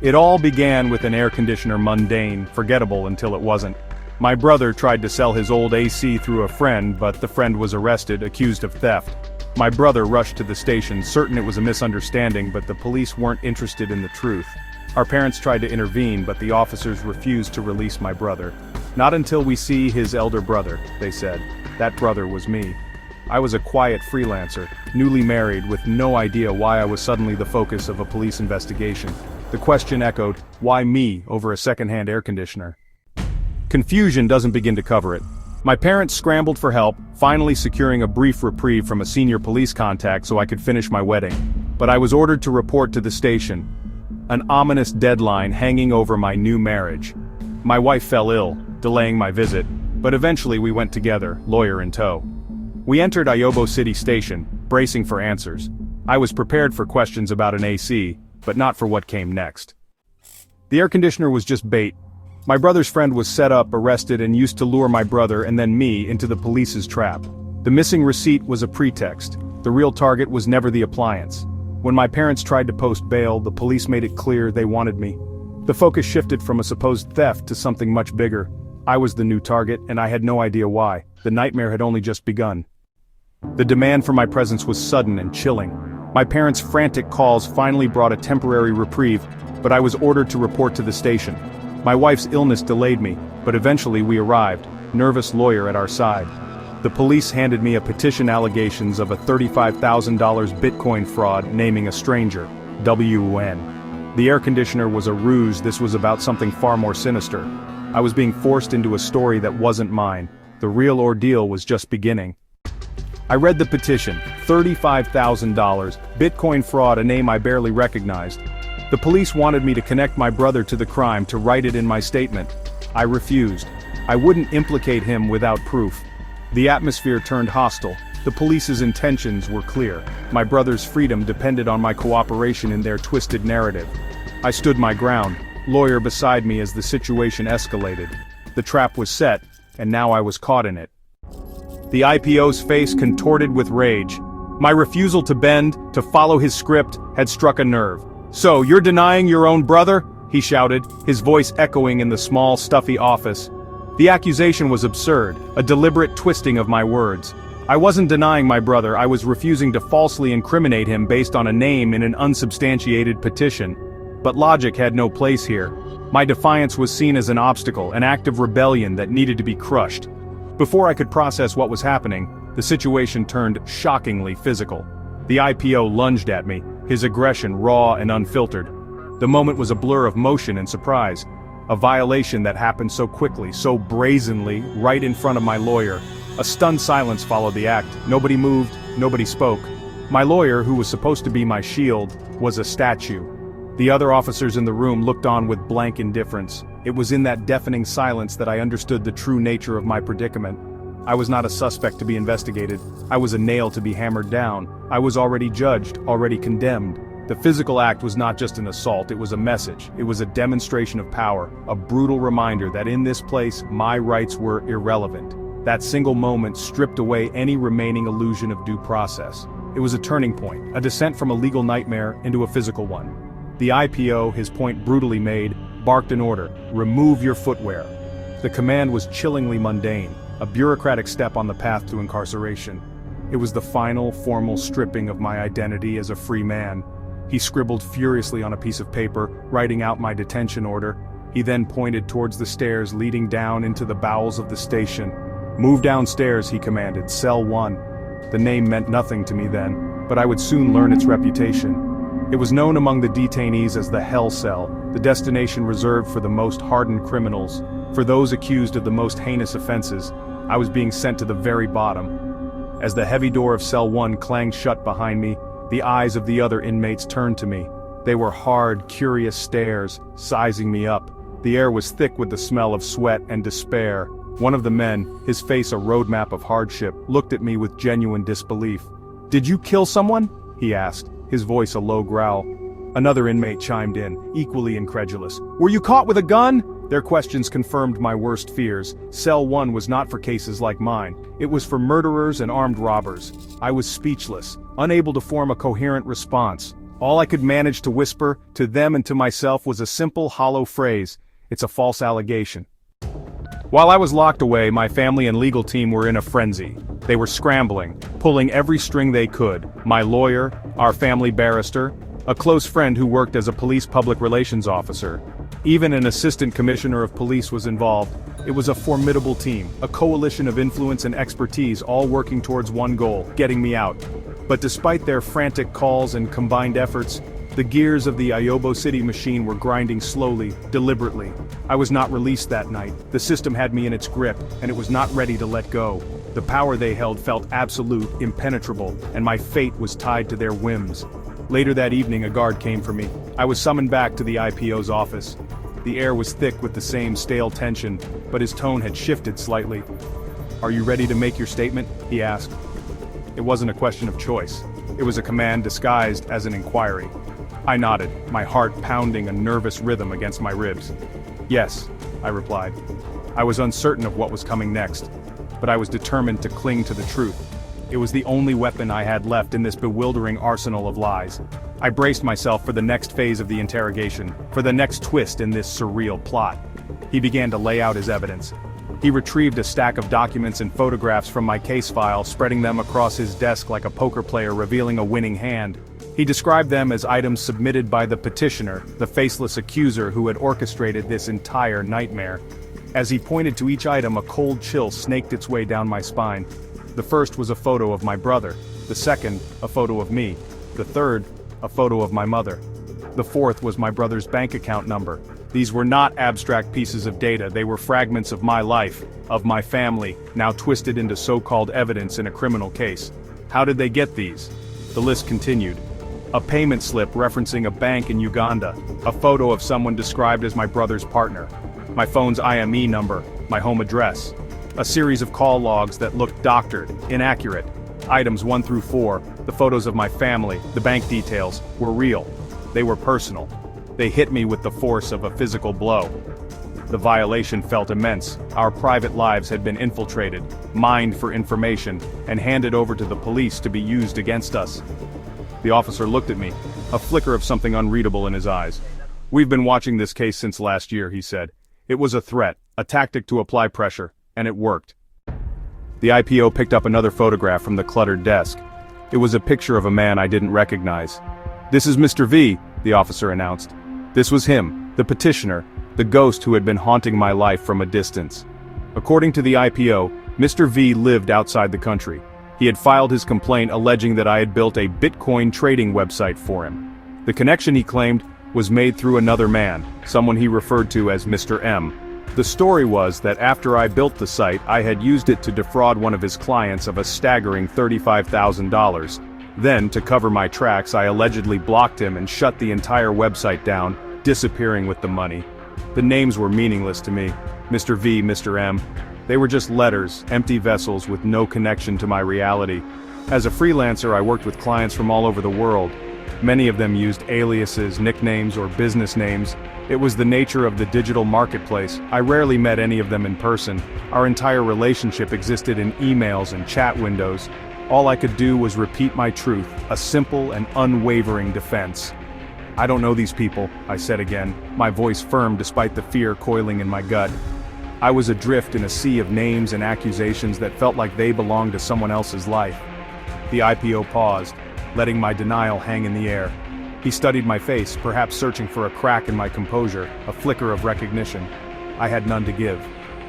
It all began with an air conditioner, mundane, forgettable until it wasn't. My brother tried to sell his old AC through a friend, but the friend was arrested, accused of theft. My brother rushed to the station, certain it was a misunderstanding, but the police weren't interested in the truth. Our parents tried to intervene, but the officers refused to release my brother. Not until we see his elder brother, they said. That brother was me. I was a quiet freelancer, newly married, with no idea why I was suddenly the focus of a police investigation. The question echoed, why me over a second-hand air conditioner? Confusion doesn't begin to cover it. My parents scrambled for help, finally securing a brief reprieve from a senior police contact so I could finish my wedding. But I was ordered to report to the station. An ominous deadline hanging over my new marriage. My wife fell ill, delaying my visit, but eventually we went together, lawyer in tow. We entered Ayobo City Station, bracing for answers. I was prepared for questions about an AC, but not for what came next. The air conditioner was just bait. My brother's friend was set up, arrested, and used to lure my brother and then me into the police's trap. The missing receipt was a pretext. The real target was never the appliance. When my parents tried to post bail, the police made it clear they wanted me. The focus shifted from a supposed theft to something much bigger. I was the new target, and I had no idea why. The nightmare had only just begun. The demand for my presence was sudden and chilling. My parents' frantic calls finally brought a temporary reprieve, but I was ordered to report to the station. My wife's illness delayed me, but eventually we arrived, nervous lawyer at our side. The police handed me a petition allegations of a $35,000 Bitcoin fraud naming a stranger, WN. The air conditioner was a ruse. This was about something far more sinister. I was being forced into a story that wasn't mine. The real ordeal was just beginning. I read the petition, $35,000, Bitcoin fraud, a name I barely recognized. The police wanted me to connect my brother to the crime, to write it in my statement. I refused. I wouldn't implicate him without proof. The atmosphere turned hostile. The police's intentions were clear. My brother's freedom depended on my cooperation in their twisted narrative. I stood my ground, lawyer beside me as the situation escalated. The trap was set, and now I was caught in it. The IPO's face contorted with rage. My refusal to bend, to follow his script, had struck a nerve. "So, you're denying your own brother?" he shouted, his voice echoing in the small, stuffy office. The accusation was absurd, a deliberate twisting of my words. I wasn't denying my brother, I was refusing to falsely incriminate him based on a name in an unsubstantiated petition. But logic had no place here. My defiance was seen as an obstacle, an act of rebellion that needed to be crushed. Before I could process what was happening, the situation turned shockingly physical. The IPO lunged at me, his aggression raw and unfiltered. The moment was a blur of motion and surprise. A violation that happened so quickly, so brazenly, right in front of my lawyer. A stunned silence followed the act. Nobody moved, nobody spoke. My lawyer, who was supposed to be my shield, was a statue. The other officers in the room looked on with blank indifference. It was in that deafening silence that I understood the true nature of my predicament. I was not a suspect to be investigated. I was a nail to be hammered down. I was already judged, already condemned. The physical act was not just an assault, it was a message. It was a demonstration of power, a brutal reminder that in this place, my rights were irrelevant. That single moment stripped away any remaining illusion of due process. It was a turning point, a descent from a legal nightmare into a physical one. The IPO, his point brutally made, barked an order: remove your footwear. The command was chillingly mundane, a bureaucratic step on the path to incarceration. It was the final, formal stripping of my identity as a free man. He scribbled furiously on a piece of paper, writing out my detention order. He then pointed towards the stairs leading down into the bowels of the station. "Move downstairs," he commanded, "cell 1. The name meant nothing to me then, but I would soon learn its reputation. It was known among the detainees as the Hell Cell, the destination reserved for the most hardened criminals. For those accused of the most heinous offenses, I was being sent to the very bottom. As the heavy door of cell 1 clanged shut behind me, the eyes of the other inmates turned to me. They were hard, curious stares, sizing me up. The air was thick with the smell of sweat and despair. One of the men, his face a roadmap of hardship, looked at me with genuine disbelief. "Did you kill someone?" he asked, his voice a low growl. Another inmate chimed in, equally incredulous. "Were you caught with a gun?" Their questions confirmed my worst fears. Cell 1 was not for cases like mine. It was for murderers and armed robbers. I was speechless, unable to form a coherent response. All I could manage to whisper, to them and to myself, was a simple, hollow phrase: "It's a false allegation." While I was locked away, my family and legal team were in a frenzy. They were scrambling, pulling every string they could: my lawyer, our family barrister, a close friend who worked as a police public relations officer. Even an assistant commissioner of police was involved. It was a formidable team, a coalition of influence and expertise, all working towards one goal: getting me out. But despite their frantic calls and combined efforts, the gears of the Ayobo City machine were grinding slowly, deliberately. I was not released that night. The system had me in its grip, and it was not ready to let go. The power they held felt absolute, impenetrable, and my fate was tied to their whims. Later that evening, a guard came for me. I was summoned back to the IPO's office. The air was thick with the same stale tension, but his tone had shifted slightly. "Are you ready to make your statement?" he asked. It wasn't a question of choice. It was a command disguised as an inquiry. I nodded, my heart pounding a nervous rhythm against my ribs. "Yes," I replied. I was uncertain of what was coming next, but I was determined to cling to the truth. It was the only weapon I had left in this bewildering arsenal of lies. I braced myself for the next phase of the interrogation, for the next twist in this surreal plot. He began to lay out his evidence. He retrieved a stack of documents and photographs from my case file, spreading them across his desk like a poker player revealing a winning hand. He described them as items submitted by the petitioner, the faceless accuser who had orchestrated this entire nightmare. As he pointed to each item, a cold chill snaked its way down my spine. The first was a photo of my brother. The second, a photo of me. The third, a photo of my mother. The fourth was my brother's bank account number. These were not abstract pieces of data, they were fragments of my life, of my family, now twisted into so-called evidence in a criminal case. How did they get these? The list continued. A payment slip referencing a bank in Uganda, a photo of someone described as my brother's partner, my phone's IME number, my home address, a series of call logs that looked doctored, inaccurate. Items 1 through 4, the photos of my family, the bank details, were real. They were personal. They hit me with the force of a physical blow. The violation felt immense. Our private lives had been infiltrated, mined for information, and handed over to the police to be used against us. The officer looked at me, a flicker of something unreadable in his eyes. "We've been watching this case since last year," he said. "It was a threat, a tactic to apply pressure, and it worked." The IPO picked up another photograph from the cluttered desk. It was a picture of a man I didn't recognize. "This is Mr. V," the officer announced. This was him, the petitioner, the ghost who had been haunting my life from a distance. According to the IPO, Mr. V lived outside the country. He had filed his complaint alleging that I had built a Bitcoin trading website for him. The connection, he claimed, was made through another man, someone he referred to as Mr. M. The story was that after I built the site, I had used it to defraud one of his clients of a staggering $35,000. Then, to cover my tracks, I allegedly blocked him and shut the entire website down, disappearing with the money. The names were meaningless to me. Mr. V, Mr. M. They were just letters, empty vessels with no connection to my reality. As a freelancer, I worked with clients from all over the world. Many of them used aliases, nicknames, or business names. It was the nature of the digital marketplace. I rarely met any of them in person. Our entire relationship existed in emails and chat windows. All I could do was repeat my truth, a simple and unwavering defense. "I don't know these people," I said again, my voice firm despite the fear coiling in my gut. I was adrift in a sea of names and accusations that felt like they belonged to someone else's life. The IPO paused, letting my denial hang in the air. He studied my face, perhaps searching for a crack in my composure, a flicker of recognition. I had none to give.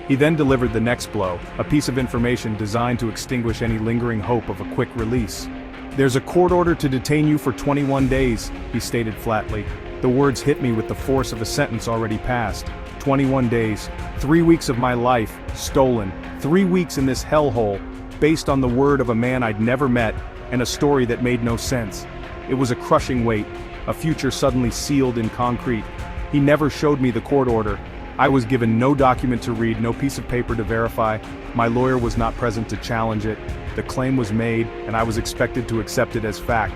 He then delivered the next blow, a piece of information designed to extinguish any lingering hope of a quick release. "There's a court order to detain you for 21 days, he stated flatly. The words hit me with the force of a sentence already passed. 21 days, 3 weeks of my life, stolen, 3 weeks in this hellhole, based on the word of a man I'd never met, and a story that made no sense. It was a crushing weight, a future suddenly sealed in concrete. He never showed me the court order. I was given no document to read, no piece of paper to verify. My lawyer was not present to challenge it. The claim was made, and I was expected to accept it as fact.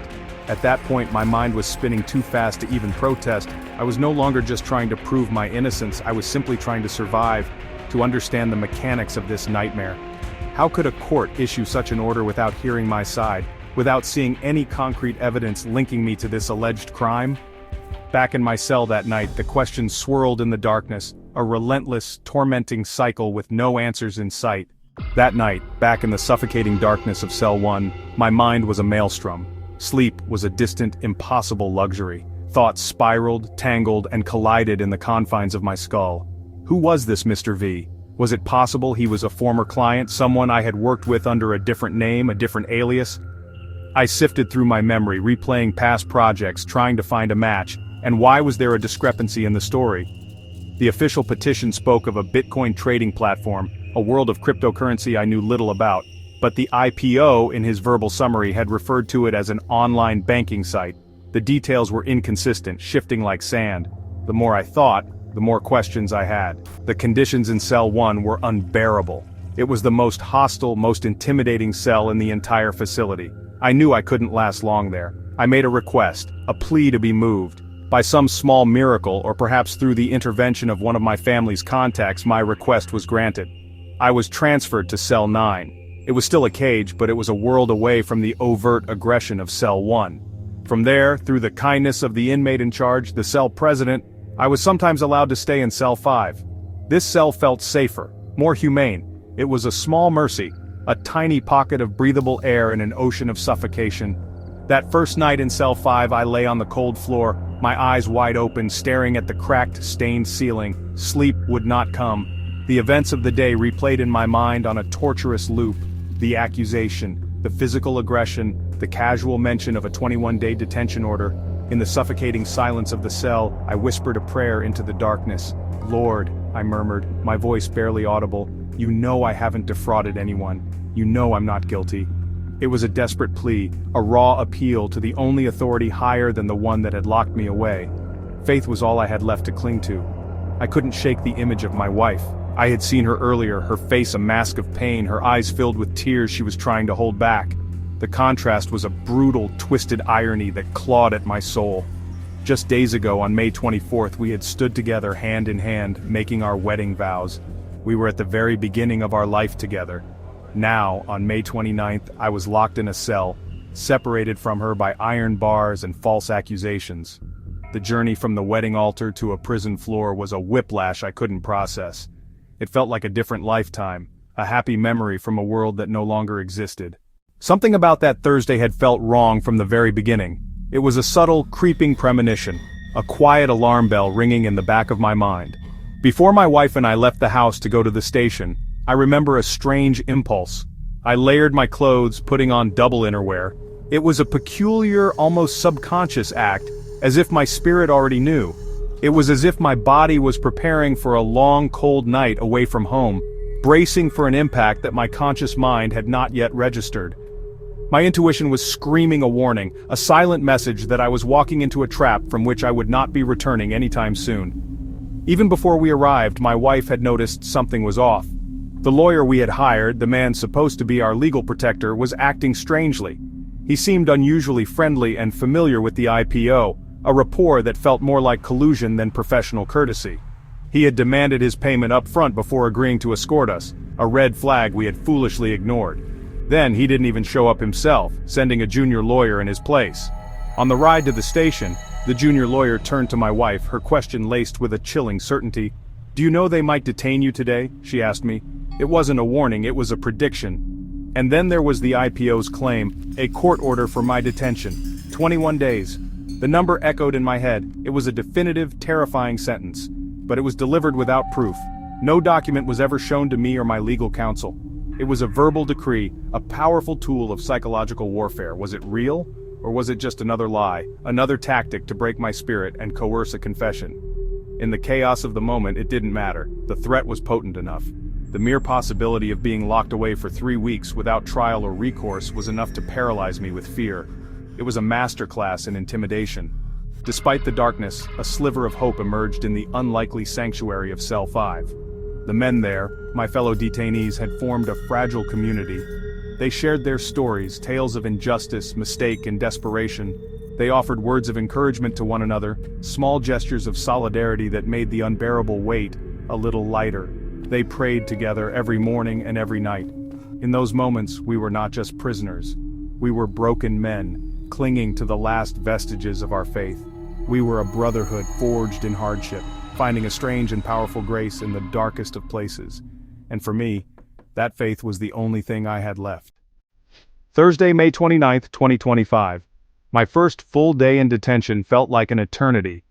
At that point, my mind was spinning too fast to even protest. I was no longer just trying to prove my innocence, I was simply trying to survive, to understand the mechanics of this nightmare. How could a court issue such an order without hearing my side? without seeing any concrete evidence linking me to this alleged crime? Back in my cell that night, the questions swirled in the darkness, a relentless, tormenting cycle with no answers in sight. That night, back in the suffocating darkness of Cell 1, my mind was a maelstrom. Sleep was a distant, impossible luxury. Thoughts spiraled, tangled, and collided in the confines of my skull. Who was this Mr. V? Was it possible he was a former client, someone I had worked with under a different name, a different alias? I sifted through my memory, replaying past projects, trying to find a match, and why was there a discrepancy in the story? The official petition spoke of a Bitcoin trading platform, a world of cryptocurrency I knew little about, but the IPO in his verbal summary had referred to it as an online banking site. The details were inconsistent, shifting like sand. The more I thought, the more questions I had. The conditions in Cell 1 were unbearable. It was the most hostile, most intimidating cell in the entire facility. I knew I couldn't last long there. I made a request, a plea to be moved. By some small miracle, or perhaps through the intervention of one of my family's contacts, my request was granted. I was transferred to Cell 9. It was still a cage, but it was a world away from the overt aggression of Cell 1. From there, through the kindness of the inmate in charge, the cell president, I was sometimes allowed to stay in Cell 5. This cell felt safer, more humane. It was a small mercy, a tiny pocket of breathable air in an ocean of suffocation. That first night in Cell 5, I lay on the cold floor, my eyes wide open, staring at the cracked, stained ceiling. Sleep would not come. The events of the day replayed in my mind on a torturous loop. The accusation, the physical aggression, the casual mention of a 21-day detention order. In the suffocating silence of the cell, I whispered a prayer into the darkness. "Lord," I murmured, my voice barely audible, "you know I haven't defrauded anyone. You know I'm not guilty." It was a desperate plea, a raw appeal to the only authority higher than the one that had locked me away. Faith was all I had left to cling to. I couldn't shake the image of my wife. I had seen her earlier, her face a mask of pain, her eyes filled with tears she was trying to hold back. The contrast was a brutal, twisted irony that clawed at my soul. Just days ago, on May 24th, we had stood together hand in hand, making our wedding vows. We were at the very beginning of our life together. Now, on May 29th, I was locked in a cell, separated from her by iron bars and false accusations. The journey from the wedding altar to a prison floor was a whiplash I couldn't process. It felt like a different lifetime, a happy memory from a world that no longer existed. Something about that Thursday had felt wrong from the very beginning. It was a subtle, creeping premonition, a quiet alarm bell ringing in the back of my mind. Before my wife and I left the house to go to the station, I remember a strange impulse. I layered my clothes, putting on double innerwear. It was a peculiar, almost subconscious act, as if my spirit already knew. It was as if my body was preparing for a long, cold night away from home, bracing for an impact that my conscious mind had not yet registered. My intuition was screaming a warning, a silent message that I was walking into a trap from which I would not be returning anytime soon. Even before we arrived, my wife had noticed something was off. The lawyer we had hired, the man supposed to be our legal protector, was acting strangely. He seemed unusually friendly and familiar with the IPO, a rapport that felt more like collusion than professional courtesy. He had demanded his payment up front before agreeing to escort us, a red flag we had foolishly ignored. Then he didn't even show up himself, sending a junior lawyer in his place. On the ride to the station, the junior lawyer turned to my wife, her question laced with a chilling certainty. "Do you know they might detain you today?" she asked me. It wasn't a warning, it was a prediction. And then there was the IPO's claim, a court order for my detention. 21 days. The number echoed in my head. It was a definitive, terrifying sentence. But it was delivered without proof. No document was ever shown to me or my legal counsel. It was a verbal decree, a powerful tool of psychological warfare. Was it real? Or was it just another lie, another tactic to break my spirit and coerce a confession? In the chaos of the moment, it didn't matter. The threat was potent enough. The mere possibility of being locked away for 3 weeks without trial or recourse was enough to paralyze me with fear. It was a masterclass in intimidation. Despite the darkness, a sliver of hope emerged in the unlikely sanctuary of Cell 5. The men there, my fellow detainees, had formed a fragile community. They shared their stories, tales of injustice, mistake, and desperation. They offered words of encouragement to one another, small gestures of solidarity that made the unbearable weight a little lighter. They prayed together every morning and every night. In those moments, we were not just prisoners. We were broken men, clinging to the last vestiges of our faith. We were a brotherhood forged in hardship, finding a strange and powerful grace in the darkest of places. And for me, that faith was the only thing I had left. Thursday, May 29th, 2025. My first full day in detention felt like an eternity.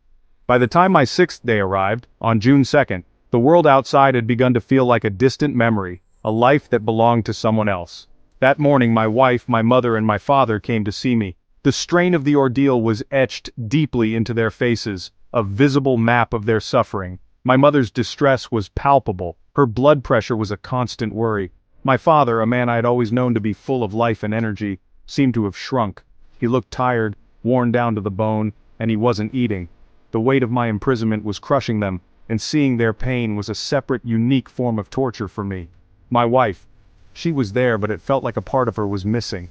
By the time my sixth day arrived, on June 2nd, the world outside had begun to feel like a distant memory, a life that belonged to someone else. That morning my wife, my mother, and my father came to see me. The strain of the ordeal was etched deeply into their faces, a visible map of their suffering. My mother's distress was palpable, her blood pressure was a constant worry. My father, a man I had always known to be full of life and energy, seemed to have shrunk. He looked tired, worn down to the bone, and he wasn't eating. The weight of my imprisonment was crushing them, and seeing their pain was a separate, unique form of torture for me. My wife. She was there, but it felt like a part of her was missing.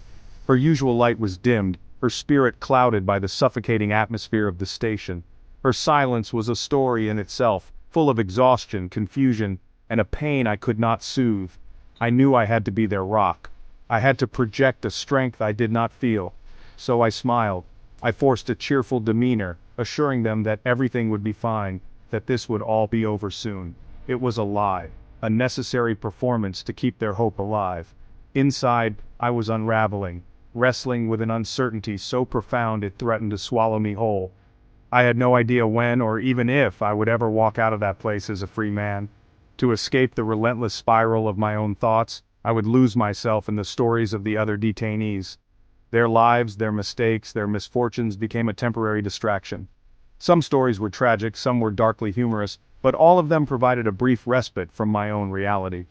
Her usual light was dimmed, her spirit clouded by the suffocating atmosphere of the station. Her silence was a story in itself, full of exhaustion, confusion, and a pain I could not soothe. I knew I had to be their rock. I had to project a strength I did not feel. So I smiled. I forced a cheerful demeanor, assuring them that everything would be fine, that this would all be over soon. It was a lie, a necessary performance to keep their hope alive. Inside, I was unraveling, wrestling with an uncertainty so profound it threatened to swallow me whole. I had no idea when or even if I would ever walk out of that place as a free man. To escape the relentless spiral of my own thoughts, I would lose myself in the stories of the other detainees. Their lives, their mistakes, their misfortunes became a temporary distraction. Some stories were tragic, some were darkly humorous, but all of them provided a brief respite from my own reality.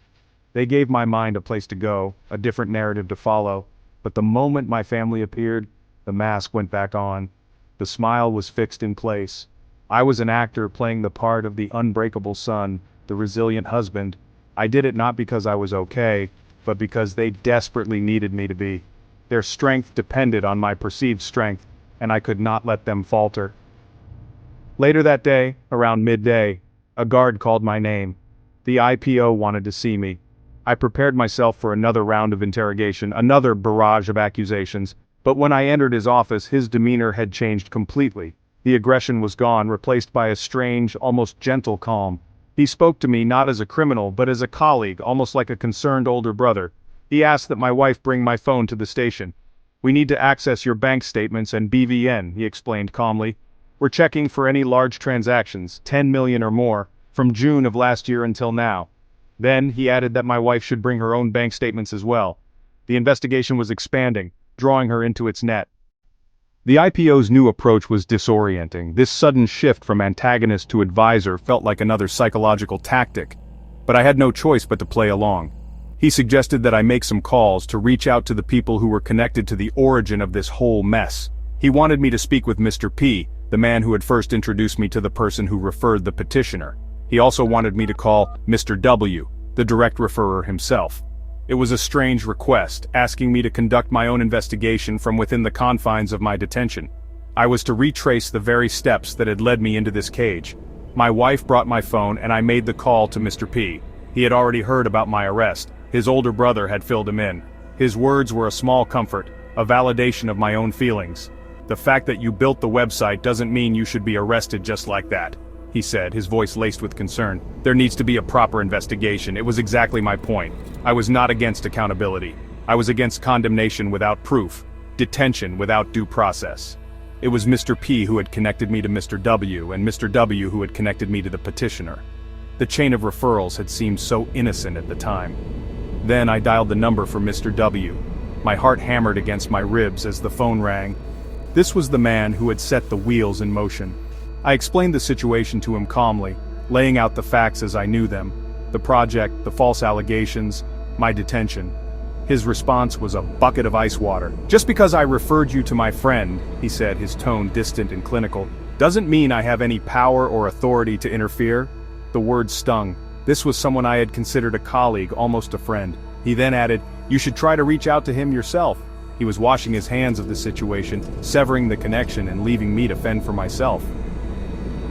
They gave my mind a place to go, a different narrative to follow, but the moment my family appeared, the mask went back on. The smile was fixed in place. I was an actor playing the part of the unbreakable son, the resilient husband. I did it not because I was okay, but because they desperately needed me to be. Their strength depended on my perceived strength, and I could not let them falter. Later that day, around midday, a guard called my name. The IPO wanted to see me. I prepared myself for another round of interrogation, another barrage of accusations, but when I entered his office, his demeanor had changed completely. The aggression was gone, replaced by a strange, almost gentle calm. He spoke to me not as a criminal, but as a colleague, almost like a concerned older brother. He asked that my wife bring my phone to the station. "We need to access your bank statements and BVN," he explained calmly. "We're checking for any large transactions, 10 million or more, from June of last year until now." Then, he added that my wife should bring her own bank statements as well. The investigation was expanding, drawing her into its net. The IPO's new approach was disorienting. This sudden shift from antagonist to advisor felt like another psychological tactic. But I had no choice but to play along. He suggested that I make some calls to reach out to the people who were connected to the origin of this whole mess. He wanted me to speak with Mr. P, the man who had first introduced me to the person who referred the petitioner. He also wanted me to call Mr. W, the direct referrer himself. It was a strange request, asking me to conduct my own investigation from within the confines of my detention. I was to retrace the very steps that had led me into this cage. My wife brought my phone and I made the call to Mr. P. He had already heard about my arrest. His older brother had filled him in. His words were a small comfort, a validation of my own feelings. "The fact that you built the website doesn't mean you should be arrested just like that," he said, his voice laced with concern. "There needs to be a proper investigation." It was exactly my point. I was not against accountability. I was against condemnation without proof, detention without due process. It was Mr. P who had connected me to Mr. W, and Mr. W who had connected me to the petitioner. The chain of referrals had seemed so innocent at the time. Then I dialed the number for Mr. W. My heart hammered against my ribs as the phone rang. This was the man who had set the wheels in motion. I explained the situation to him calmly, laying out the facts as I knew them. The project, the false allegations, my detention. His response was a bucket of ice water. "Just because I referred you to my friend," he said, his tone distant and clinical, "doesn't mean I have any power or authority to interfere." The words stung. This was someone I had considered a colleague, almost a friend. He then added, "You should try to reach out to him yourself." He was washing his hands of the situation, severing the connection and leaving me to fend for myself.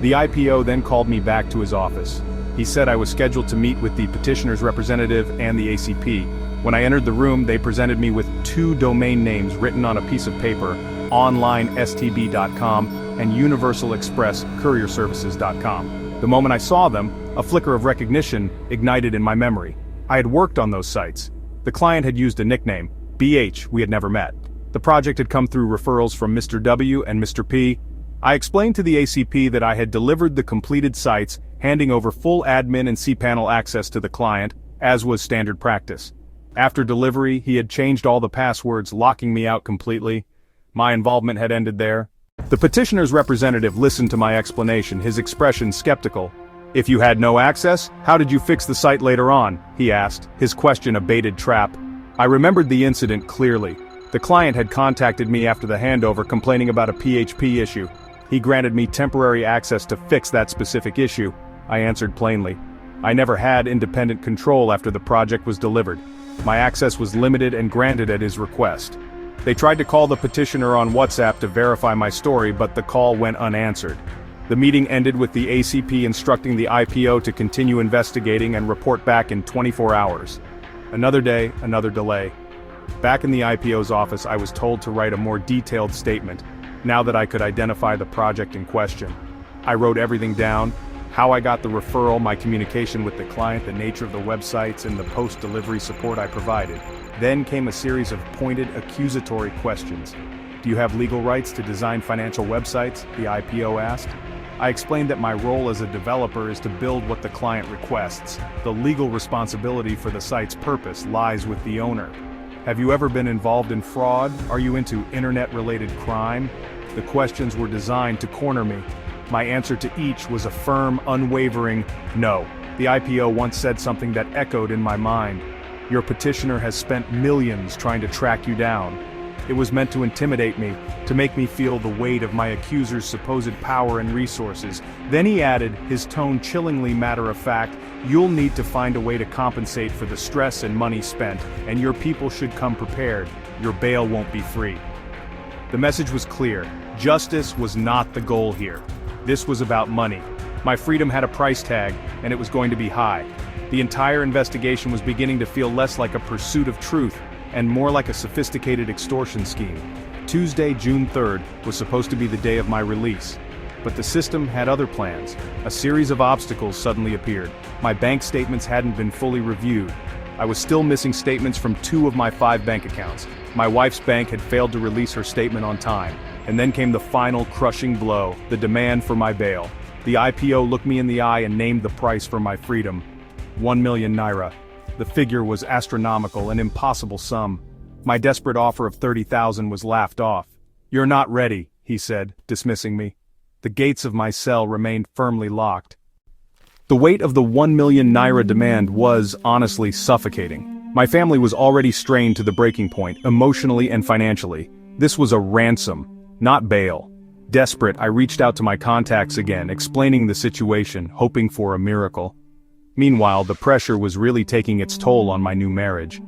The IPO then called me back to his office. He said I was scheduled to meet with the petitioner's representative and the ACP. When I entered the room, they presented me with two domain names written on a piece of paper, onlinestb.com and universalexpresscourierservices.com. The moment I saw them, a flicker of recognition ignited in my memory. I had worked on those sites. The client had used a nickname, BH, we had never met. The project had come through referrals from Mr. W and Mr. P. I explained to the ACP that I had delivered the completed sites, handing over full admin and cPanel access to the client, as was standard practice. After delivery, he had changed all the passwords, locking me out completely. My involvement had ended there. The petitioner's representative listened to my explanation, his expression skeptical. "If you had no access, how did you fix the site later on?" he asked, his question a baited trap. I remembered the incident clearly. The client had contacted me after the handover complaining about a PHP issue. He granted me temporary access to fix that specific issue. I answered plainly. I never had independent control after the project was delivered. My access was limited and granted at his request. They tried to call the petitioner on WhatsApp to verify my story, but the call went unanswered. The meeting ended with the ACP instructing the IPO to continue investigating and report back in 24 hours. Another day, another delay. Back in the IPO's office, I was told to write a more detailed statement, now that I could identify the project in question. I wrote everything down, how I got the referral, my communication with the client, the nature of the websites, and the post-delivery support I provided. Then came a series of pointed, accusatory questions. "Do you have legal rights to design financial websites?" the IPO asked. I explained that my role as a developer is to build what the client requests. The legal responsibility for the site's purpose lies with the owner. "Have you ever been involved in fraud? Are you into internet-related crime?" The questions were designed to corner me. My answer to each was a firm, unwavering no. The IPO once said something that echoed in my mind. "Your petitioner has spent millions trying to track you down." It was meant to intimidate me, to make me feel the weight of my accuser's supposed power and resources. Then he added, his tone chillingly matter-of-fact, "You'll need to find a way to compensate for the stress and money spent, and your people should come prepared. Your bail won't be free." The message was clear. Justice was not the goal here. This was about money. My freedom had a price tag, and it was going to be high. The entire investigation was beginning to feel less like a pursuit of truth, and more like a sophisticated extortion scheme. Tuesday, June 3rd, was supposed to be the day of my release. But the system had other plans. A series of obstacles suddenly appeared. My bank statements hadn't been fully reviewed. I was still missing statements from 2 of my 5 bank accounts. My wife's bank had failed to release her statement on time. And then came the final crushing blow, the demand for my bail. The IPO looked me in the eye and named the price for my freedom. 1 million naira. The figure was astronomical, an impossible sum. My desperate offer of 30,000 was laughed off. "You're not ready," he said, dismissing me. The gates of my cell remained firmly locked. The weight of the 1 million naira demand was, honestly, suffocating. My family was already strained to the breaking point, emotionally and financially. This was a ransom, not bail. Desperate, I reached out to my contacts again, explaining the situation, hoping for a miracle. Meanwhile, the pressure was really taking its toll on my new marriage.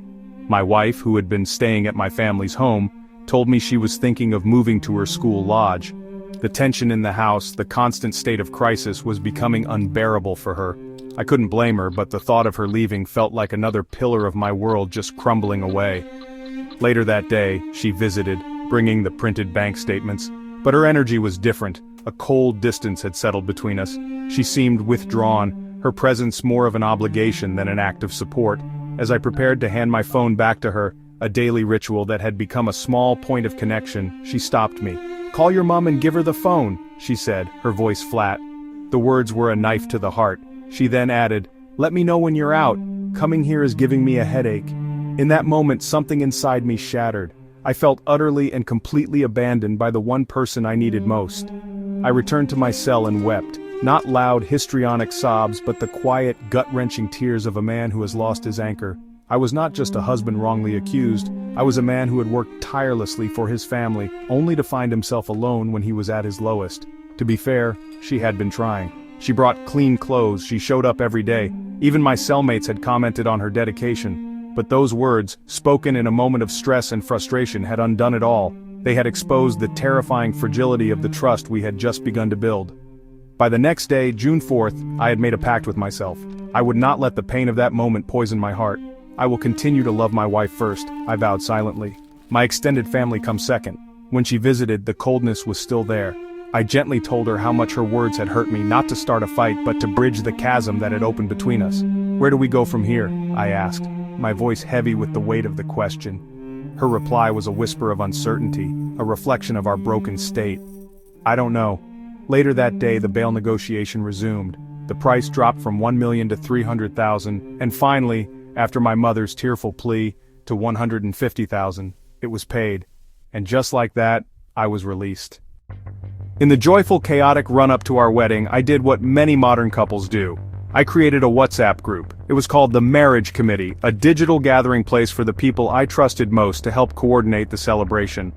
My wife, who had been staying at my family's home, told me she was thinking of moving to her school lodge. The tension in the house, the constant state of crisis, was becoming unbearable for her. I couldn't blame her, but the thought of her leaving felt like another pillar of my world just crumbling away. Later that day, she visited, bringing the printed bank statements. But her energy was different. A cold distance had settled between us. She seemed withdrawn, her presence more of an obligation than an act of support. As I prepared to hand my phone back to her, a daily ritual that had become a small point of connection, she stopped me. "Call your mom and give her the phone," she said, her voice flat. The words were a knife to the heart. She then added, "Let me know when you're out. Coming here is giving me a headache." In that moment, something inside me shattered. I felt utterly and completely abandoned by the one person I needed most. I returned to my cell and wept. Not loud, histrionic sobs, but the quiet, gut-wrenching tears of a man who has lost his anchor. I was not just a husband wrongly accused, I was a man who had worked tirelessly for his family, only to find himself alone when he was at his lowest. To be fair, she had been trying. She brought clean clothes, she showed up every day. Even my cellmates had commented on her dedication. But those words, spoken in a moment of stress and frustration, had undone it all. They had exposed the terrifying fragility of the trust we had just begun to build. By the next day, June 4th, I had made a pact with myself. I would not let the pain of that moment poison my heart. "I will continue to love my wife first," I vowed silently. My extended family comes second. When she visited, the coldness was still there. I gently told her how much her words had hurt me, not to start a fight but to bridge the chasm that had opened between us. "Where do we go from here?" I asked, my voice heavy with the weight of the question. Her reply was a whisper of uncertainty, a reflection of our broken state. "I don't know." Later that day, the bail negotiation resumed. The price dropped from $1 million to $300,000, and finally, after my mother's tearful plea, to $150,000, it was paid. And just like that, I was released. In the joyful, chaotic run-up to our wedding, I did what many modern couples do. I created a WhatsApp group. It was called the Marriage Committee, a digital gathering place for the people I trusted most to help coordinate the celebration.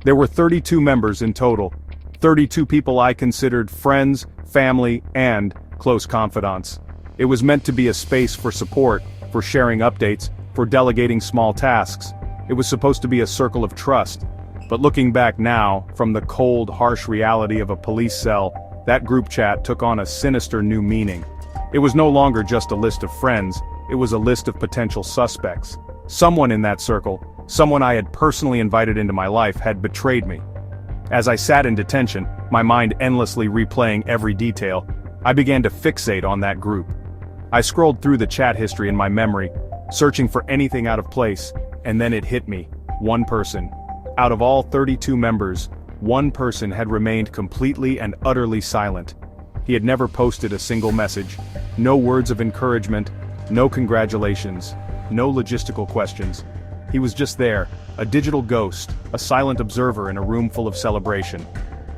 There were 32 members in total, 32 people I considered friends, family, and close confidants. It was meant to be a space for support, for sharing updates, for delegating small tasks. It was supposed to be a circle of trust. But looking back now, from the cold, harsh reality of a police cell, that group chat took on a sinister new meaning. It was no longer just a list of friends, it was a list of potential suspects. Someone in that circle, someone I had personally invited into my life, had betrayed me. As I sat in detention, my mind endlessly replaying every detail, I began to fixate on that group. I scrolled through the chat history in my memory, searching for anything out of place, and then it hit me. One person. Out of all 32 members, one person had remained completely and utterly silent. He had never posted a single message, no words of encouragement, no congratulations, no logistical questions. He was just there, a digital ghost, a silent observer in a room full of celebration.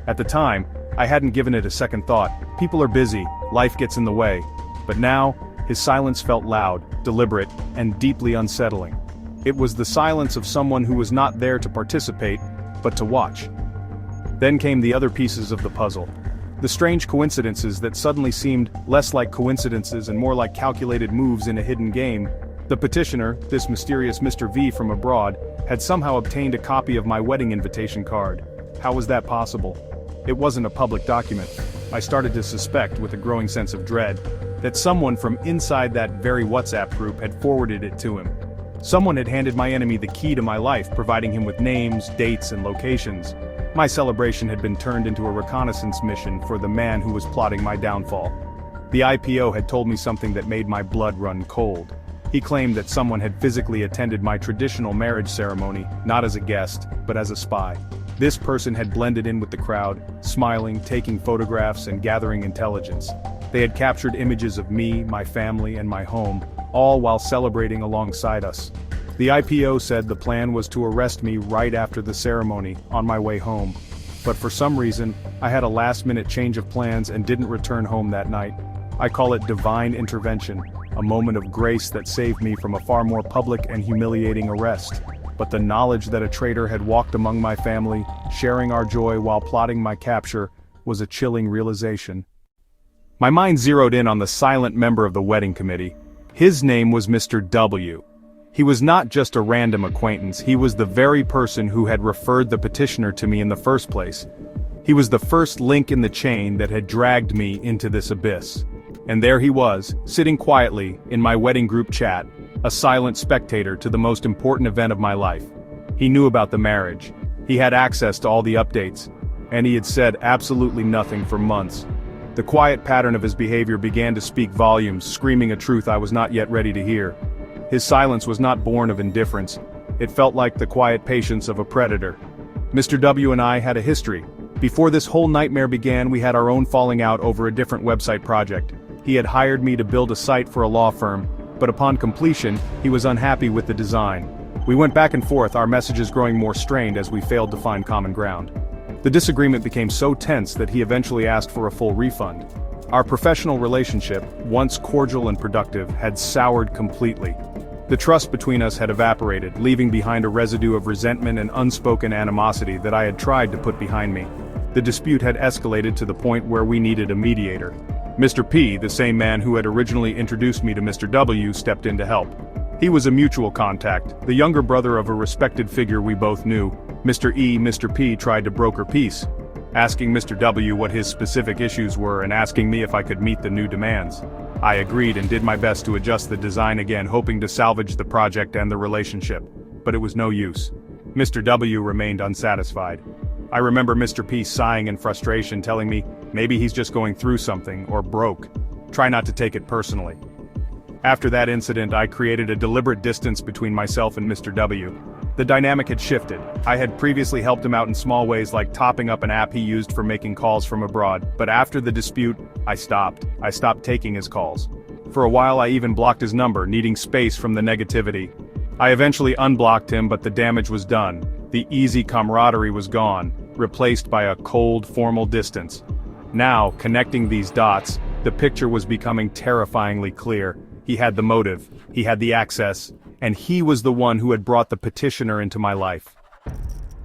At the time, I hadn't given it a second thought. People are busy, life gets in the way. But now, his silence felt loud, deliberate, and deeply unsettling. It was the silence of someone who was not there to participate, but to watch. Then came the other pieces of the puzzle. The strange coincidences that suddenly seemed less like coincidences and more like calculated moves in a hidden game. The petitioner, this mysterious Mr. V from abroad, had somehow obtained a copy of my wedding invitation card. How was that possible? It wasn't a public document. I started to suspect, with a growing sense of dread, that someone from inside that very WhatsApp group had forwarded it to him. Someone had handed my enemy the key to my life, providing him with names, dates, and locations. My celebration had been turned into a reconnaissance mission for the man who was plotting my downfall. The IPO had told me something that made my blood run cold. He claimed that someone had physically attended my traditional marriage ceremony, not as a guest, but as a spy. This person had blended in with the crowd, smiling, taking photographs, and gathering intelligence. They had captured images of me, my family, and my home, all while celebrating alongside us. The IPO said the plan was to arrest me right after the ceremony, on my way home. But for some reason, I had a last-minute change of plans and didn't return home that night. I call it divine intervention, a moment of grace that saved me from a far more public and humiliating arrest. But the knowledge that a traitor had walked among my family, sharing our joy while plotting my capture, was a chilling realization. My mind zeroed in on the silent member of the wedding committee. His name was Mr. W. He was not just a random acquaintance, he was the very person who had referred the petitioner to me in the first place. He was the first link in the chain that had dragged me into this abyss. And there he was, sitting quietly, in my wedding group chat, a silent spectator to the most important event of my life. He knew about the marriage. He had access to all the updates. And he had said absolutely nothing for months. The quiet pattern of his behavior began to speak volumes, screaming a truth I was not yet ready to hear. His silence was not born of indifference. It felt like the quiet patience of a predator. Mr. W and I had a history. Before this whole nightmare began, we had our own falling out over a different website project. He had hired me to build a site for a law firm, but upon completion, he was unhappy with the design. We went back and forth, our messages growing more strained as we failed to find common ground. The disagreement became so tense that he eventually asked for a full refund. Our professional relationship, once cordial and productive, had soured completely. The trust between us had evaporated, leaving behind a residue of resentment and unspoken animosity that I had tried to put behind me. The dispute had escalated to the point where we needed a mediator. Mr. P, the same man who had originally introduced me to Mr. W, stepped in to help. He was a mutual contact, the younger brother of a respected figure we both knew. Mr. P tried to broker peace, asking Mr. W what his specific issues were and asking me if I could meet the new demands. I agreed and did my best to adjust the design again, hoping to salvage the project and the relationship. But it was no use. Mr. W remained unsatisfied. I remember Mr. P sighing in frustration, telling me maybe he's just going through something or broke. Try not to take it personally. After that incident, I created a deliberate distance between myself and Mr. W. The dynamic had shifted. I had previously helped him out in small ways like topping up an app he used for making calls from abroad, but after the dispute, I stopped. I stopped taking his calls. For a while I even blocked his number, needing space from the negativity. I eventually unblocked him, but the damage was done. The easy camaraderie was gone, replaced by a cold, formal distance. Now, connecting these dots, the picture was becoming terrifyingly clear. He had the motive, he had the access, and he was the one who had brought the petitioner into my life.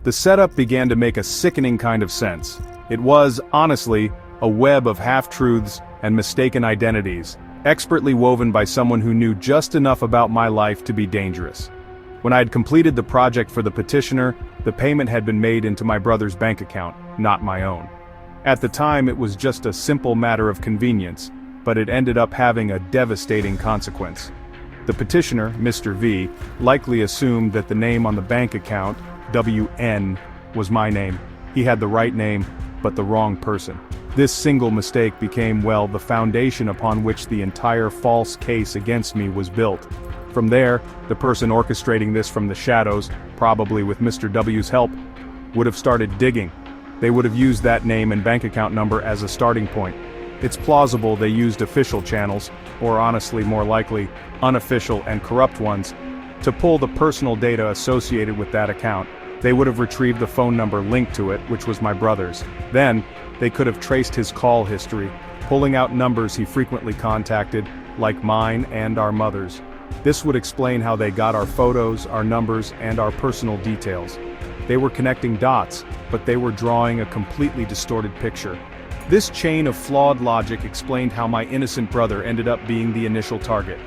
The setup began to make a sickening kind of sense. It was, honestly, a web of half-truths and mistaken identities, expertly woven by someone who knew just enough about my life to be dangerous. When I had completed the project for the petitioner, the payment had been made into my brother's bank account, not my own. At the time it was just a simple matter of convenience, but it ended up having a devastating consequence. The petitioner, Mr. V, likely assumed that the name on the bank account, WN, was my name. He had the right name, but the wrong person. This single mistake became, well, the foundation upon which the entire false case against me was built. From there, the person orchestrating this from the shadows, probably with Mr. W's help, would have started digging. They would have used that name and bank account number as a starting point. It's plausible they used official channels, or honestly more likely, unofficial and corrupt ones, to pull the personal data associated with that account. They would have retrieved the phone number linked to it, which was my brother's. Then, they could have traced his call history, pulling out numbers he frequently contacted, like mine and our mother's. This would explain how they got our photos, our numbers, and our personal details. They were connecting dots, but they were drawing a completely distorted picture. This chain of flawed logic explained how my innocent brother ended up being the initial target.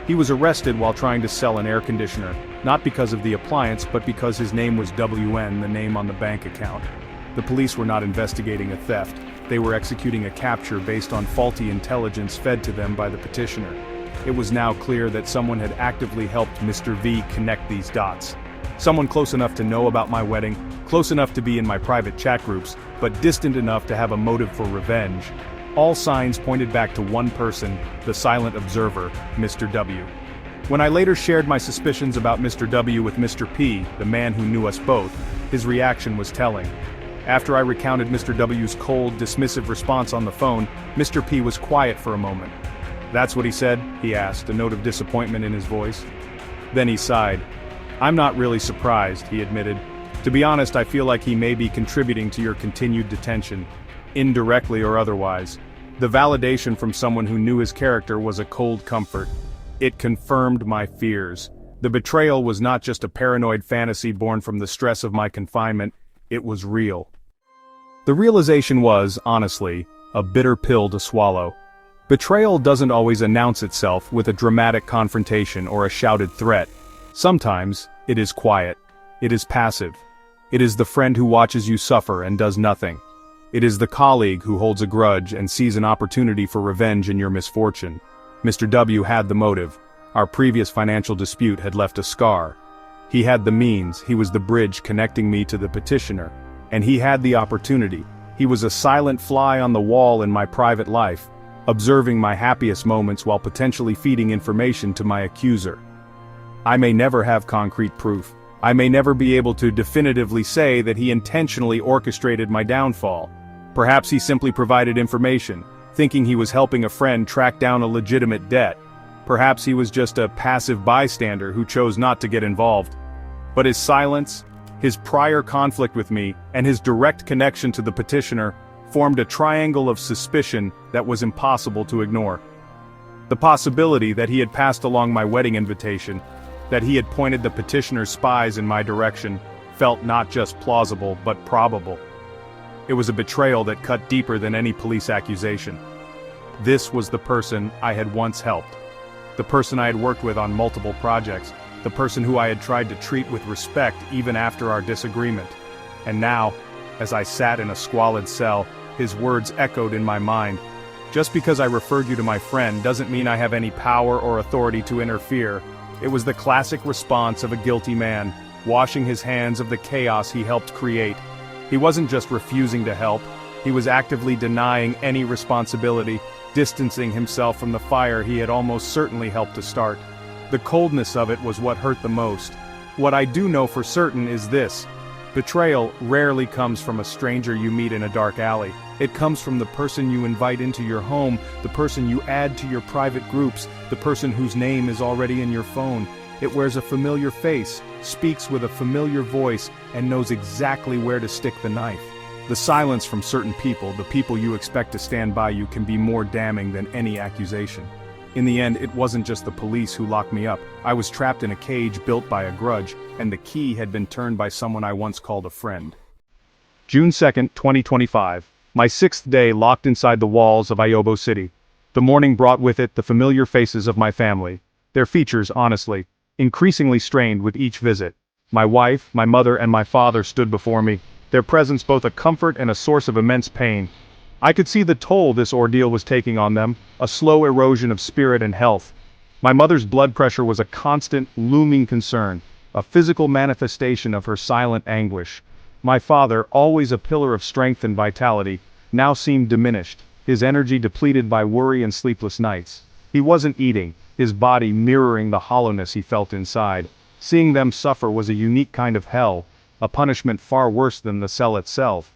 He was arrested while trying to sell an air conditioner, not because of the appliance but because his name was WN, the name on the bank account. The police were not investigating a theft, they were executing a capture based on faulty intelligence fed to them by the petitioner. It was now clear that someone had actively helped Mr. V connect these dots. Someone close enough to know about my wedding, close enough to be in my private chat groups, but distant enough to have a motive for revenge. All signs pointed back to one person, the silent observer, Mr. W. When I later shared my suspicions about Mr. W with Mr. P, the man who knew us both, his reaction was telling. After I recounted Mr. W's cold, dismissive response on the phone, Mr. P was quiet for a moment. "That's what he said?" he asked, a note of disappointment in his voice. Then he sighed. "I'm not really surprised," he admitted. "To be honest, I feel like he may be contributing to your continued detention, indirectly or otherwise." The validation from someone who knew his character was a cold comfort. It confirmed my fears. The betrayal was not just a paranoid fantasy born from the stress of my confinement, it was real. The realization was, honestly, a bitter pill to swallow. Betrayal doesn't always announce itself with a dramatic confrontation or a shouted threat. Sometimes, it is quiet. It is passive. It is the friend who watches you suffer and does nothing. It is the colleague who holds a grudge and sees an opportunity for revenge in your misfortune. Mr. W had the motive. Our previous financial dispute had left a scar. He had the means, he was the bridge connecting me to the petitioner. And he had the opportunity. He was a silent fly on the wall in my private life, observing my happiest moments while potentially feeding information to my accuser. I may never have concrete proof. I may never be able to definitively say that he intentionally orchestrated my downfall. Perhaps he simply provided information, thinking he was helping a friend track down a legitimate debt. Perhaps he was just a passive bystander who chose not to get involved. But his silence, his prior conflict with me, and his direct connection to the petitioner formed a triangle of suspicion that was impossible to ignore. The possibility that he had passed along my wedding invitation, that he had pointed the petitioner's spies in my direction, felt not just plausible but probable. It was a betrayal that cut deeper than any police accusation. This was the person I had once helped. The person I had worked with on multiple projects. The person who I had tried to treat with respect even after our disagreement. And now, as I sat in a squalid cell, his words echoed in my mind. "Just because I referred you to my friend doesn't mean I have any power or authority to interfere." It was the classic response of a guilty man. washing his hands of the chaos he helped create. He wasn't just refusing to help, he was actively denying any responsibility, distancing himself from the fire he had almost certainly helped to start. The coldness of it was what hurt the most. What I do know for certain is this: betrayal rarely comes from a stranger you meet in a dark alley. It comes from the person you invite into your home, the person you add to your private groups, the person whose name is already in your phone. It wears a familiar face, speaks with a familiar voice, and knows exactly where to stick the knife. The silence from certain people, the people you expect to stand by you, can be more damning than any accusation. In the end, it wasn't just the police who locked me up. I was trapped in a cage built by a grudge, and the key had been turned by someone I once called a friend. June 2nd, 2025. My 6th day locked inside the walls of Ayobo City. The morning brought with it the familiar faces of my family. Their features, honestly, increasingly strained with each visit. My wife, my mother, and my father stood before me, their presence both a comfort and a source of immense pain. I could see the toll this ordeal was taking on them, a slow erosion of spirit and health. My mother's blood pressure was a constant, looming concern, a physical manifestation of her silent anguish. My father, always a pillar of strength and vitality, now seemed diminished, his energy depleted by worry and sleepless nights. He wasn't eating, his body mirroring the hollowness he felt inside. Seeing them suffer was a unique kind of hell, a punishment far worse than the cell itself.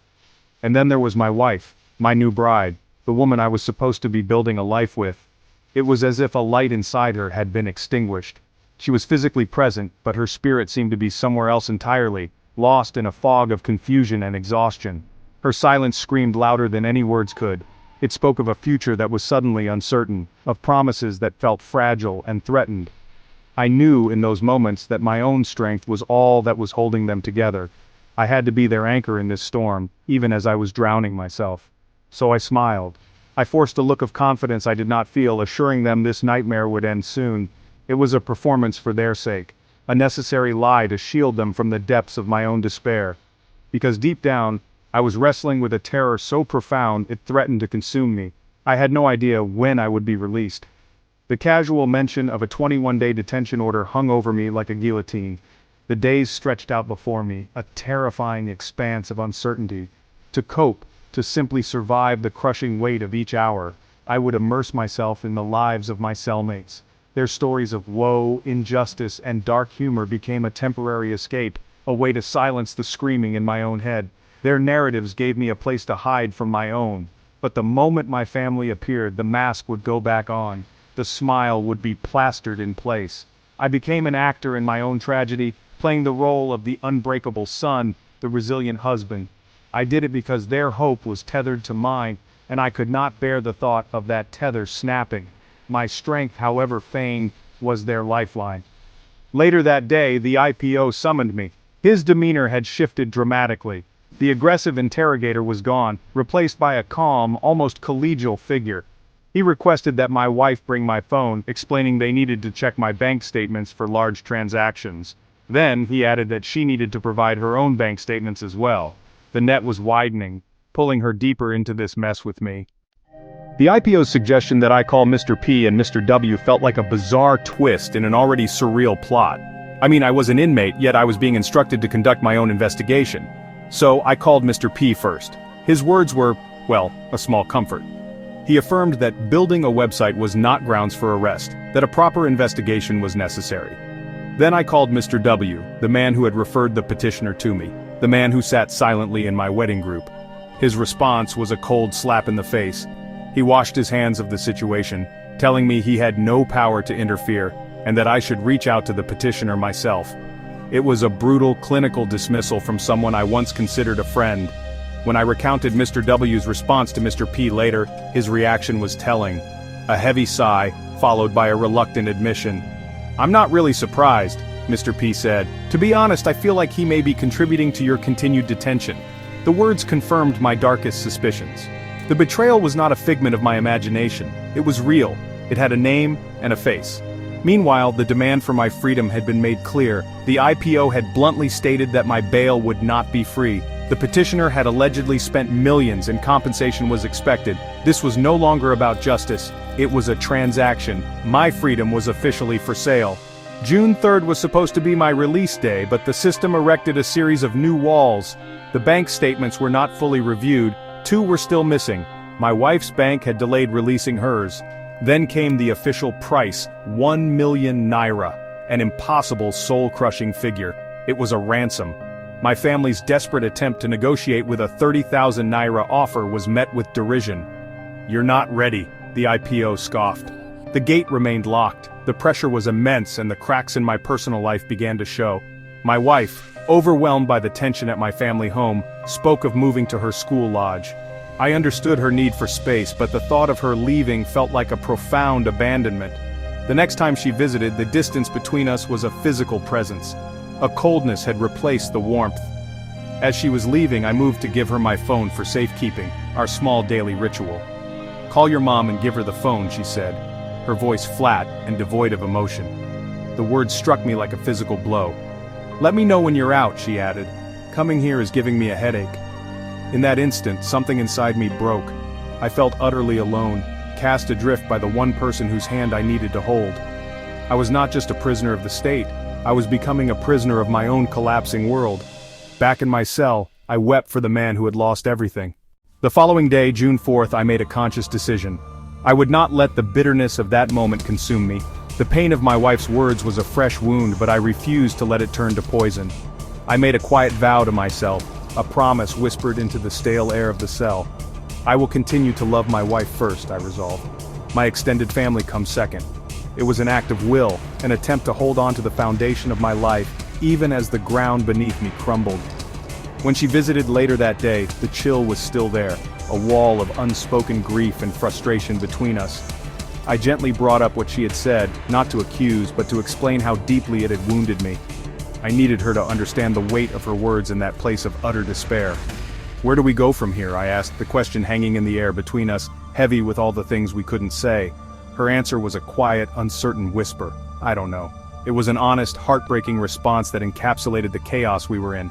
And then there was my wife, my new bride, the woman I was supposed to be building a life with. It was as if a light inside her had been extinguished. She was physically present, but her spirit seemed to be somewhere else entirely, lost in a fog of confusion and exhaustion. Her silence screamed louder than any words could. It spoke of a future that was suddenly uncertain, of promises that felt fragile and threatened. I knew in those moments that my own strength was all that was holding them together. I had to be their anchor in this storm, even as I was drowning myself. So I smiled. I forced a look of confidence I did not feel, assuring them this nightmare would end soon. It was a performance for their sake, a necessary lie to shield them from the depths of my own despair. Because deep down, I was wrestling with a terror so profound it threatened to consume me. I had no idea when I would be released. The casual mention of a 21-day detention order hung over me like a guillotine. The days stretched out before me, a terrifying expanse of uncertainty. To cope, to simply survive the crushing weight of each hour, I would immerse myself in the lives of my cellmates. Their stories of woe, injustice, and dark humor became a temporary escape, a way to silence the screaming in my own head. Their narratives gave me a place to hide from my own. But the moment my family appeared, the mask would go back on. The smile would be plastered in place. I became an actor in my own tragedy, playing the role of the unbreakable son, the resilient husband. I did it because their hope was tethered to mine, and I could not bear the thought of that tether snapping. My strength, however feigned, was their lifeline. Later that day, the IPO summoned me. His demeanor had shifted dramatically. The aggressive interrogator was gone, replaced by a calm, almost collegial figure. He requested that my wife bring my phone, explaining they needed to check my bank statements for large transactions. Then, he added that she needed to provide her own bank statements as well. The net was widening, pulling her deeper into this mess with me. The IPO's suggestion that I call Mr. P and Mr. W felt like a bizarre twist in an already surreal plot. I mean, I was an inmate, yet I was being instructed to conduct my own investigation. So I called Mr. P first. His words were, well, a small comfort. He affirmed that building a website was not grounds for arrest, that a proper investigation was necessary. Then I called Mr. W, the man who had referred the petitioner to me, the man who sat silently in my wedding group. His response was a cold slap in the face. He washed his hands of the situation, telling me he had no power to interfere, and that I should reach out to the petitioner myself. It was a brutal clinical dismissal from someone I once considered a friend. When I recounted Mr. W's response to Mr. P later, his reaction was telling. A heavy sigh, followed by a reluctant admission. "I'm not really surprised," Mr. P said. "To be honest, I feel like he may be contributing to your continued detention." The words confirmed my darkest suspicions. The betrayal was not a figment of my imagination. It was real. It had a name and a face. Meanwhile, the demand for my freedom had been made clear. The IPO had bluntly stated that my bail would not be free. The petitioner had allegedly spent millions and compensation was expected. This was no longer about justice. It was a transaction. My freedom was officially for sale. June 3rd was supposed to be my release day, but the system erected a series of new walls. The bank statements were not fully reviewed, 2 were still missing. My wife's bank had delayed releasing hers. Then came the official price, 1 million naira, an impossible soul-crushing figure. It was a ransom. My family's desperate attempt to negotiate with a 30,000 naira offer was met with derision. "You're not ready," the IPO scoffed. The gate remained locked. The pressure was immense and the cracks in my personal life began to show. My wife, overwhelmed by the tension at my family home, spoke of moving to her school lodge. I understood her need for space, but the thought of her leaving felt like a profound abandonment. The next time she visited, the distance between us was a physical presence. A coldness had replaced the warmth. As she was leaving, I moved to give her my phone for safekeeping, our small daily ritual. "Call your mom and give her the phone," she said, her voice flat and devoid of emotion. The words struck me like a physical blow. "Let me know when you're out," she added. "Coming here is giving me a headache." In that instant, something inside me broke. I felt utterly alone, cast adrift by the one person whose hand I needed to hold. I was not just a prisoner of the state, I was becoming a prisoner of my own collapsing world. Back in my cell, I wept for the man who had lost everything. The following day, June 4th, I made a conscious decision. I would not let the bitterness of that moment consume me. The pain of my wife's words was a fresh wound, but I refused to let it turn to poison. I made a quiet vow to myself, a promise whispered into the stale air of the cell. I will continue to love my wife first, I resolved. My extended family comes second. It was an act of will, an attempt to hold on to the foundation of my life, even as the ground beneath me crumbled. When she visited later that day, the chill was still there, a wall of unspoken grief and frustration between us. I gently brought up what she had said, not to accuse, but to explain how deeply it had wounded me. I needed her to understand the weight of her words in that place of utter despair. "Where do we go from here?" I asked, the question hanging in the air between us, heavy with all the things we couldn't say. Her answer was a quiet, uncertain whisper. "I don't know." It was an honest, heartbreaking response that encapsulated the chaos we were in.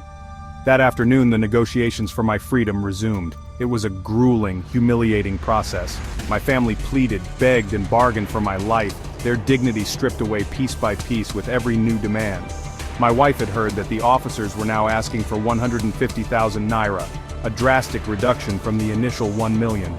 That afternoon, the negotiations for my freedom resumed. It was a grueling, humiliating process. My family pleaded, begged, and bargained for my life, their dignity stripped away piece by piece with every new demand. My wife had heard that the officers were now asking for 150,000 naira, a drastic reduction from the initial 1 million.